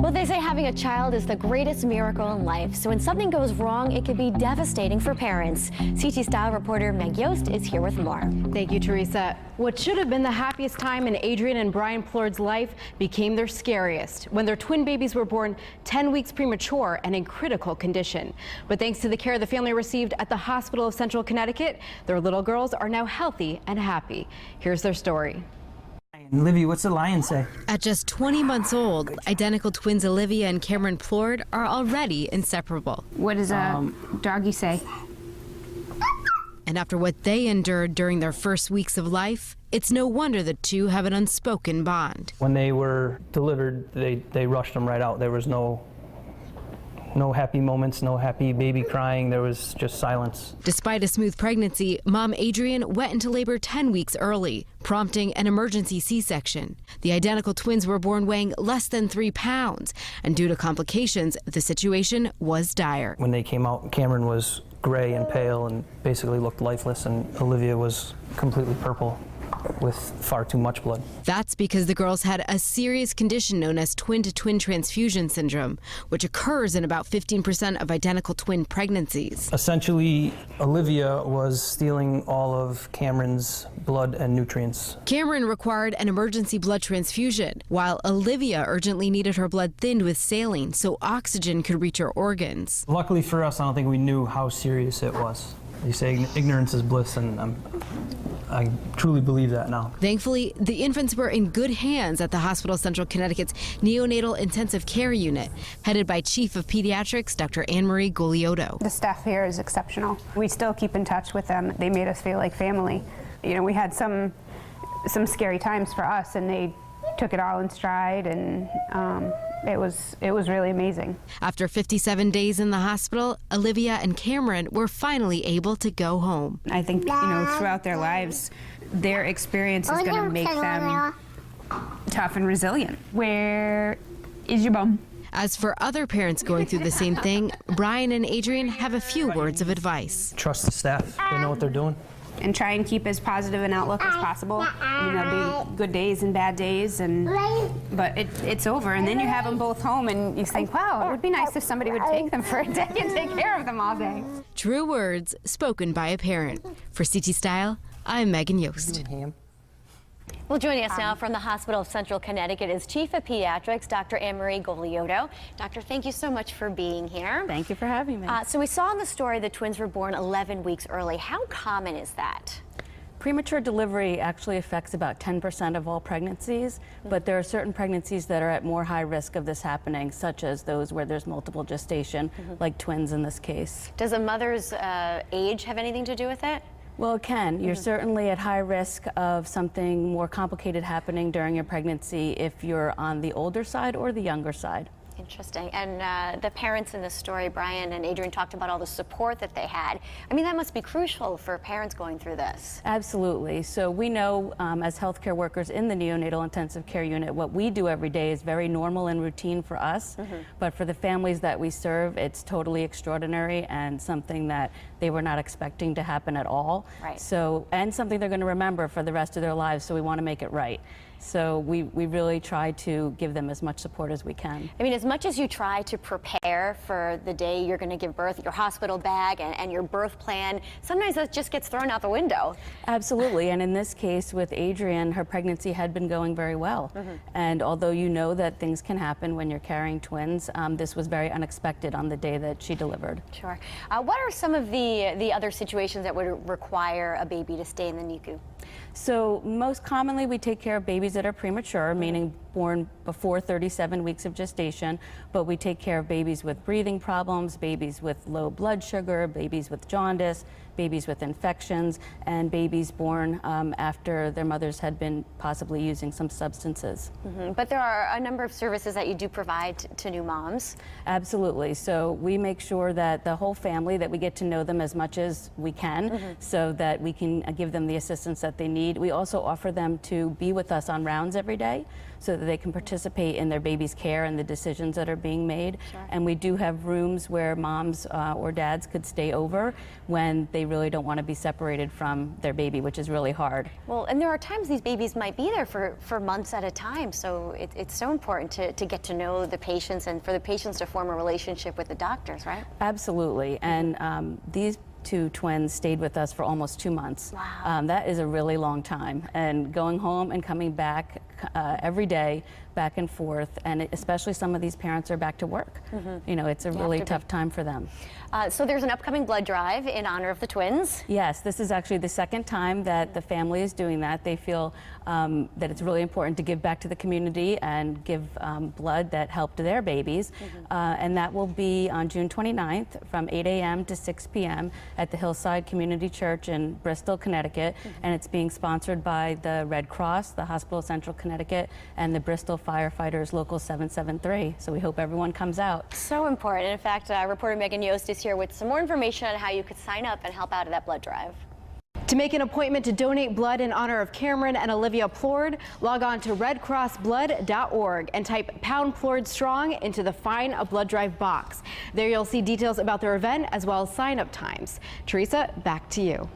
Well, they say having a child is the greatest miracle in life. So when something goes wrong, it can be devastating for parents. CT Style reporter Meg Yost is here with more. Thank you, Teresa. What should have been the happiest time in Adrian and Brian Plourd's life became their scariest when their twin babies were born 10 weeks premature and in critical condition. But thanks to the care the family received at the Hospital of Central Connecticut, their little girls are now healthy and happy. Here's their story. Olivia, what's the lion say? At just 20 months old, identical twins Olivia and Cameron Plourd are already inseparable. What does a doggy say? And after what they endured during their first weeks of life, it's no wonder the two have an unspoken bond. When they were delivered, they rushed them right out. There was no happy moments, no happy baby crying. There was just silence. Despite a smooth pregnancy, mom Adrian went into labor 10 weeks early, prompting an emergency C-section. The identical twins were born weighing less than 3 pounds, and due to complications, the situation was dire. When they came out, Cameron was gray and pale and basically looked lifeless, and Olivia was completely purple with far too much blood. That's because the girls had a serious condition known as twin-to-twin transfusion syndrome, which occurs in about 15% of identical twin pregnancies. Essentially, Olivia was stealing all of Cameron's blood and nutrients. Cameron required an emergency blood transfusion, while Olivia urgently needed her blood thinned with saline so oxygen could reach her organs. Luckily for us, I don't think we knew how serious it was. You say ignorance is bliss, and I truly believe that now. Thankfully, the infants were in good hands at the Hospital Central Connecticut's neonatal intensive care unit, headed by Chief of Pediatrics, Dr. Emory. The staff here is exceptional. We still keep in touch with them. They made us feel like family. You know, we had some scary times for us, and they took it all in stride, and it was really amazing. After 57 days in the hospital, Olivia and Cameron were finally able to go home. I think, throughout their lives, their experience is going to make them tough and resilient. Where is your bum? As for other parents going through the same thing, Brian and Adrian have a few words of advice. Trust the staff. They know what they're doing. And try and keep as positive an outlook as possible. There'll be good days and bad days, but it's over. And then you have them both home, and you think, wow, it would be nice if somebody would take them for a day and take care of them all day. True words spoken by a parent. For CT Style, I'm Megan Yost. Well, joining us now from the Hospital of Central Connecticut is Chief of Pediatrics, Dr. Emory. Doctor, thank you so much for being here. Thank you for having me. So we saw in the story the twins were born 11 weeks early. How common is that? Premature delivery actually affects about 10% of all pregnancies, but there are certain pregnancies that are at more high risk of this happening, such as those where there's multiple gestation, like twins in this case. Does a mother's age have anything to do with it? Well, it can. You're certainly at high risk of something more complicated happening during your pregnancy if you're on the older side or the younger side. Interesting. And the parents in this story, Brian and Adrian, talked about all the support that they had. I mean, that must be crucial for parents going through this. Absolutely. So we know as healthcare workers in the neonatal intensive care unit, what we do every day is very normal and routine for us. But for the families that we serve, it's totally extraordinary and something that they were not expecting to happen at all. Right. So, and something they're going to remember for the rest of their lives. So we want to make it right. So we really try to give them as much support as we can. I mean, as much as you try to prepare for the day you're going to give birth, your hospital bag and your birth plan, sometimes that just gets thrown out the window. Absolutely. And in this case with Adrian, her pregnancy had been going very well. And although you know that things can happen when you're carrying twins, this was very unexpected on the day that she delivered. Sure. What are some of the other situations that would require a baby to stay in the NICU? So most commonly we take care of babies that are premature, meaning born before 37 weeks of gestation, but we take care of babies with breathing problems, babies with low blood sugar, babies with jaundice, babies with infections, and babies born after their mothers had been possibly using some substances. But there are a number of services that you do provide to new moms. Absolutely. So we make sure that the whole family, that we get to know them as much as we can, so that we can give them the assistance that they need. We also offer them to be with us on rounds every day. so that they can participate in their baby's care and the decisions that are being made. And we do have rooms where moms or dads could stay over when they really don't want to be separated from their baby, which is really hard. Well, and there are times these babies might be there for months at a time, so it's so important to get to know the patients and for the patients to form a relationship with the doctors, right? Absolutely. And these two twins stayed with us for almost 2 months. Wow. That is a really long time. And going home and coming back every day, back and forth, and especially some of these parents are back to work. You know, it's a really tough time for them. So there's an upcoming blood drive in honor of the twins. Yes, this is actually the second time that the family is doing that. They feel that it's really important to give back to the community and give blood that helped their babies. And that will be on June 29th from 8 a.m. to 6 p.m. at the Hillside Community Church in Bristol, Connecticut. And it's being sponsored by the Red Cross, the Hospital of Central Connecticut, and the Bristol Firefighters Local 773. So we hope everyone comes out. So important. In fact, reporter Megan Yost is here with some more information on how you could sign up and help out at that blood drive. To make an appointment to donate blood in honor of Cameron and Olivia Plord, log on to redcrossblood.org and type #Plord Strong into the Find a Blood Drive box. There you'll see details about their event as well as sign-up times. Teresa, back to you.